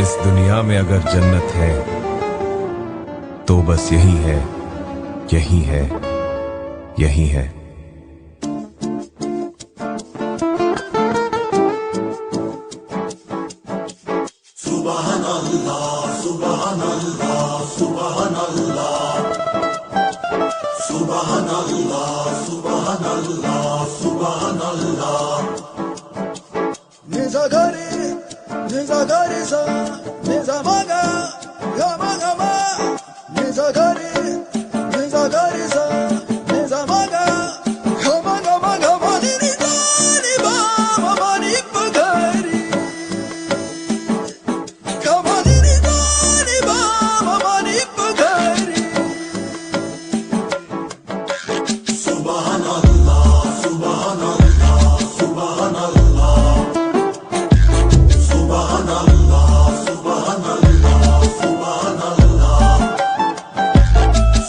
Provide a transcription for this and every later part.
इस दुनिया में अगर जन्नत है तो बस यही है, यही है, यही है। सुभान अल्लाह, सुभान अल्लाह, सुभान अल्लाह, सुभान अल्लाह, सुभान अल्लाह, सुभान अल्लाह। Neza gari sa, neza maga, gama gama. Neza gari sa, neza maga, gama gama gama. Ni ba mama ni pagari. Gama ni ba mama ni pagari. Subhan Allah, subhan Allah, subhan Allah. Subhan Allah, subhan Allah, subhan Allah.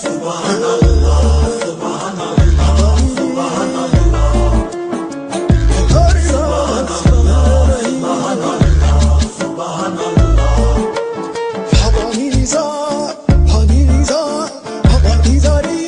Subhan Allah, subhan Allah, subhan Allah. Subhan Allah, subhan Allah. Habani za, habani za, habani zari.